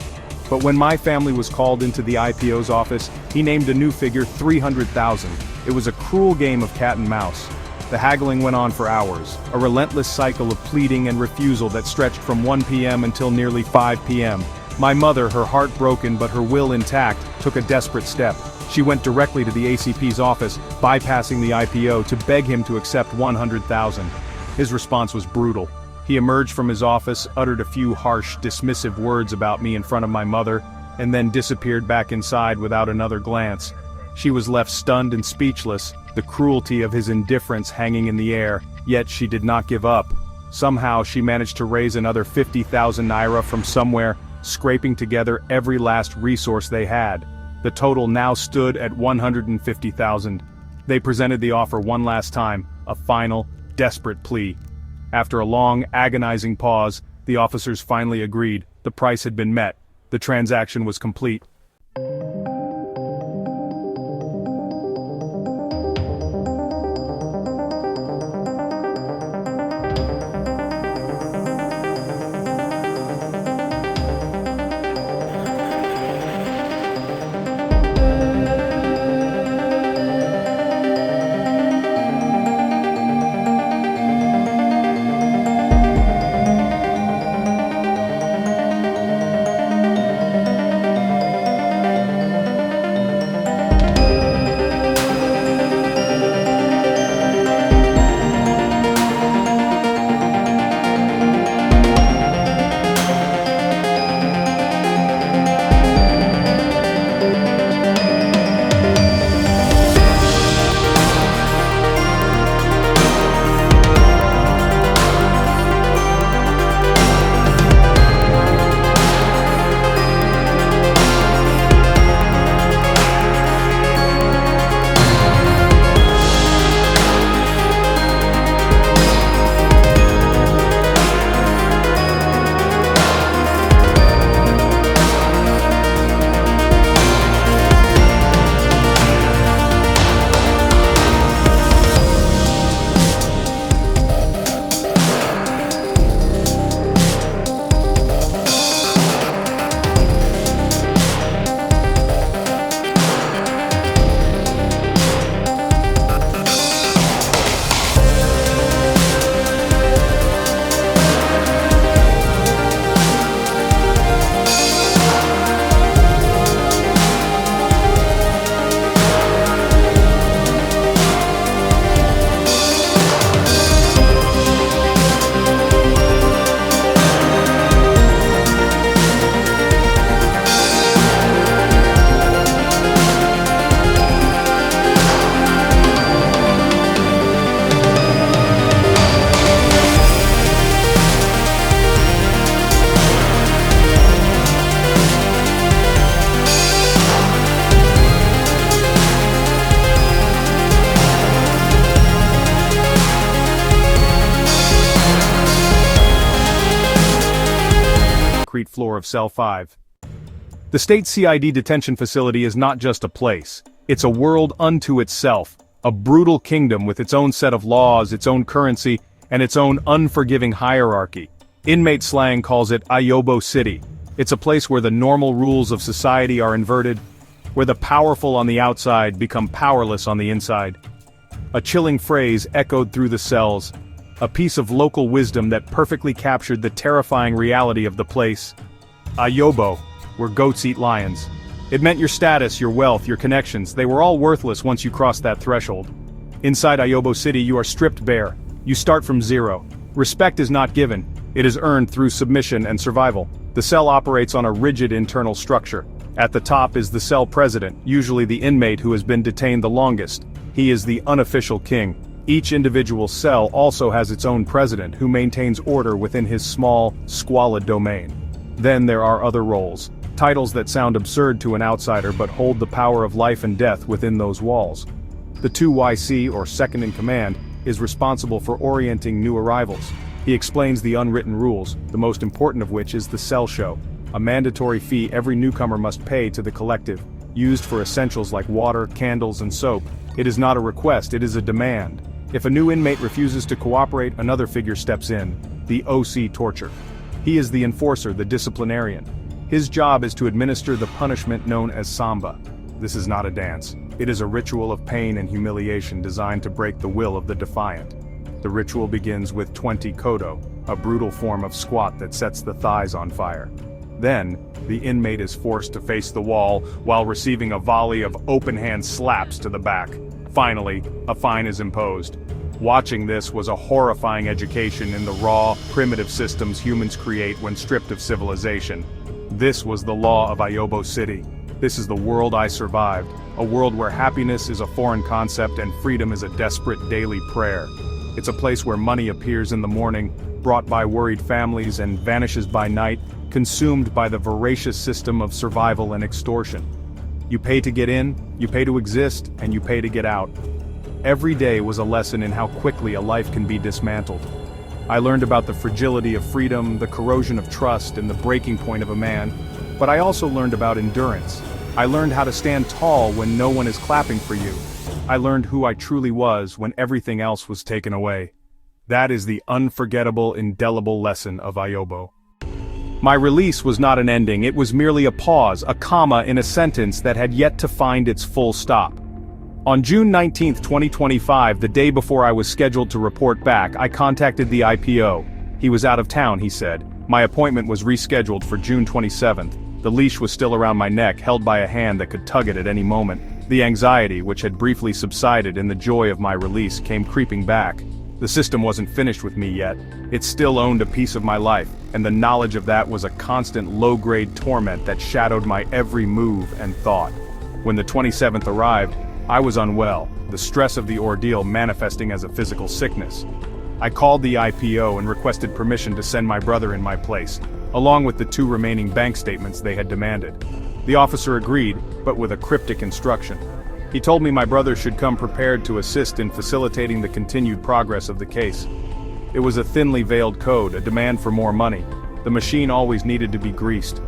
But when my family was called into the IPO's office, he named a new figure, 300,000. It was a cruel game of cat and mouse. The haggling went on for hours, a relentless cycle of pleading and refusal that stretched from 1 p.m. until nearly 5 p.m. My mother, her heart broken but her will intact, took a desperate step. She went directly to the ACP's office, bypassing the IPO to beg him to accept 100,000. His response was brutal. He emerged from his office, uttered a few harsh, dismissive words about me in front of my mother, and then disappeared back inside without another glance. She was left stunned and speechless, the cruelty of his indifference hanging in the air, yet she did not give up. Somehow she managed to raise another 50,000 naira from somewhere, scraping together every last resource they had. The total now stood at 150,000. They presented the offer one last time, a final, desperate plea. After a long, agonizing pause, the officers finally agreed. The price had been met. The transaction was complete. concrete floor of Cell 5. The State CID detention facility is not just a place. It's a world unto itself, a brutal kingdom with its own set of laws, its own currency, and its own unforgiving hierarchy. Inmate slang calls it Ayobo City. It's a place where the normal rules of society are inverted, where the powerful on the outside become powerless on the inside. A chilling phrase echoed through the cells, a piece of local wisdom that perfectly captured the terrifying reality of the place. Ayobo, where goats eat lions. It meant your status, your wealth, your connections, they were all worthless once you crossed that threshold. Inside Ayobo City you are stripped bare. You start from zero. Respect is not given, it is earned through submission and survival. The cell operates on a rigid internal structure. At the top is the cell president, usually the inmate who has been detained the longest. He is the unofficial king. Each individual cell also has its own president who maintains order within his small, squalid domain. Then there are other roles, titles that sound absurd to an outsider but hold the power of life and death within those walls. The 2YC, or second in command, is responsible for orienting new arrivals. He explains the unwritten rules, the most important of which is the cell show, a mandatory fee every newcomer must pay to the collective, used for essentials like water, candles, and soap. It is not a request, it is a demand. If a new inmate refuses to cooperate, another figure steps in, the OC torture. He is the enforcer, the disciplinarian. His job is to administer the punishment known as samba. This is not a dance. It is a ritual of pain and humiliation designed to break the will of the defiant. The ritual begins with 20 kodo, a brutal form of squat that sets the thighs on fire. Then, the inmate is forced to face the wall while receiving a volley of open-hand slaps to the back. Finally, a fine is imposed. Watching this was a horrifying education in the raw, primitive systems humans create when stripped of civilization. This was the law of Ayobo City. This is the world I survived, a world where happiness is a foreign concept and freedom is a desperate daily prayer. It's a place where money appears in the morning, brought by worried families, and vanishes by night, consumed by the voracious system of survival and extortion. You pay to get in, you pay to exist, and you pay to get out. Every day was a lesson in how quickly a life can be dismantled. I learned about the fragility of freedom, the corrosion of trust, and the breaking point of a man, but I also learned about endurance. I learned how to stand tall when no one is clapping for you. I learned who I truly was when everything else was taken away. That is the unforgettable, indelible lesson of Ayobo. My release was not an ending, it was merely a pause, a comma in a sentence that had yet to find its full stop. On June 19, 2025, the day before I was scheduled to report back, I contacted the IPO. He was out of town, he said. My appointment was rescheduled for June 27th. The leash was still around my neck, held by a hand that could tug it at any moment. The anxiety, which had briefly subsided in the joy of my release, came creeping back. The system wasn't finished with me yet. It still owned a piece of my life, and the knowledge of that was a constant low-grade torment that shadowed my every move and thought. When the 27th arrived, I was unwell, the stress of the ordeal manifesting as a physical sickness. I called the IPO and requested permission to send my brother in my place, along with the 2 remaining bank statements they had demanded. The officer agreed, but with a cryptic instruction. He told me my brother should come prepared to assist in facilitating the continued progress of the case. It was a thinly veiled code, a demand for more money. The machine always needed to be greased.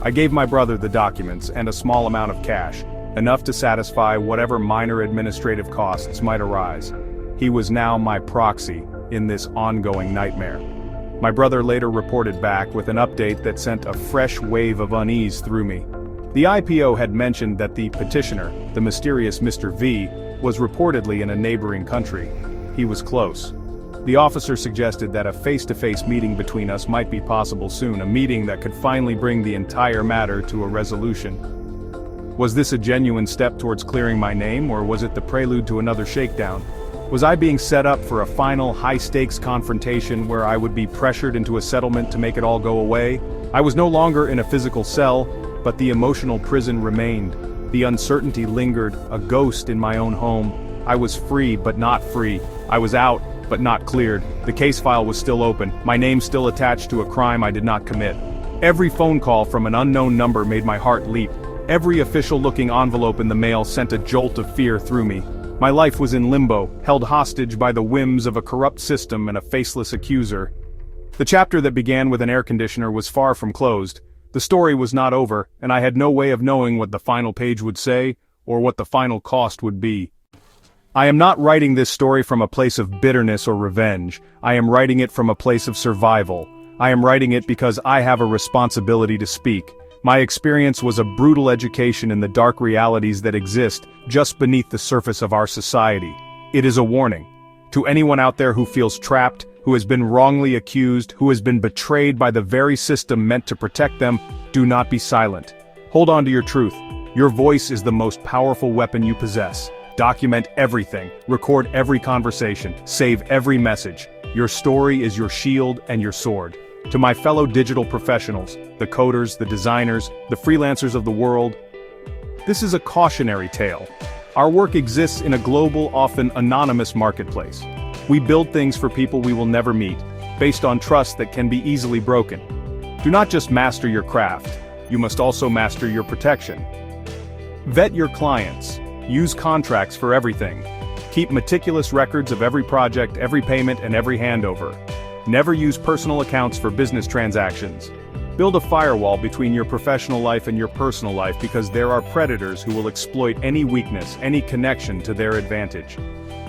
I gave my brother the documents and a small amount of cash, enough to satisfy whatever minor administrative costs might arise. He was now my proxy in this ongoing nightmare. My brother later reported back with an update that sent a fresh wave of unease through me. The IPO had mentioned that the petitioner, the mysterious Mr. V, was reportedly in a neighboring country. He was close. The officer suggested that a face-to-face meeting between us might be possible soon, a meeting that could finally bring the entire matter to a resolution. Was this a genuine step towards clearing my name, or was it the prelude to another shakedown? Was I being set up for a final, high-stakes confrontation where I would be pressured into a settlement to make it all go away? I was no longer in a physical cell, but the emotional prison remained. The uncertainty lingered, a ghost in my own home. I was free, but not free. I was out, but not cleared. The case file was still open, my name still attached to a crime I did not commit. Every phone call from an unknown number made my heart leap. Every official-looking envelope in the mail sent a jolt of fear through me. My life was in limbo, held hostage by the whims of a corrupt system and a faceless accuser. The chapter that began with an air conditioner was far from closed. The story was not over, and I had no way of knowing what the final page would say, or what the final cost would be. I am not writing this story from a place of bitterness or revenge. I am writing it from a place of survival. I am writing it because I have a responsibility to speak. My experience was a brutal education in the dark realities that exist just beneath the surface of our society. It is a warning. To anyone out there who feels trapped, who has been wrongly accused, who has been betrayed by the very system meant to protect them, do not be silent. Hold on to your truth. Your voice is the most powerful weapon you possess. Document everything, record every conversation, save every message. Your story is your shield and your sword. To my fellow digital professionals, the coders, the designers, the freelancers of the world, this is a cautionary tale. Our work exists in a global, often anonymous marketplace. We build things for people we will never meet, based on trust that can be easily broken. Do not just master your craft, you must also master your protection. Vet your clients. Use contracts for everything. Keep meticulous records of every project, every payment, and every handover. Never use personal accounts for business transactions. Build a firewall between your professional life and your personal life because there are predators who will exploit any weakness, any connection to their advantage.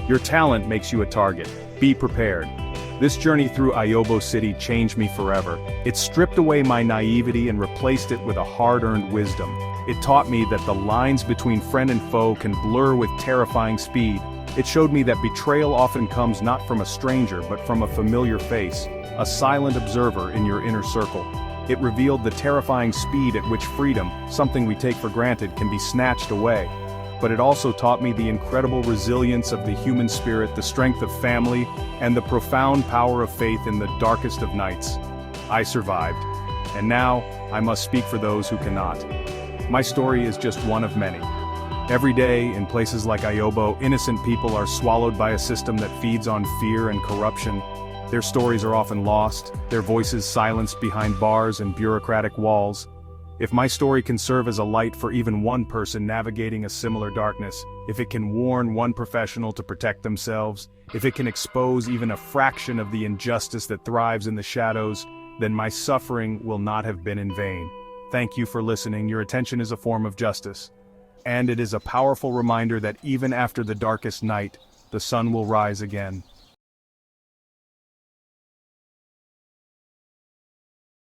Your talent makes you a target. Be prepared. This journey through Ayobo City changed me forever. It stripped away my naivety and replaced it with a hard-earned wisdom. It taught me that the lines between friend and foe can blur with terrifying speed. It showed me that betrayal often comes not from a stranger but from a familiar face, a silent observer in your inner circle. It revealed the terrifying speed at which freedom, something we take for granted, can be snatched away. But it also taught me the incredible resilience of the human spirit, the strength of family, and the profound power of faith in the darkest of nights. I survived. And now, I must speak for those who cannot. My story is just one of many. Every day, in places like Ayobo, innocent people are swallowed by a system that feeds on fear and corruption. Their stories are often lost, their voices silenced behind bars and bureaucratic walls. If my story can serve as a light for even one person navigating a similar darkness, if it can warn one professional to protect themselves, if it can expose even a fraction of the injustice that thrives in the shadows, then my suffering will not have been in vain. Thank you for listening. Your attention is a form of justice. And it is a powerful reminder that even after the darkest night, the sun will rise again.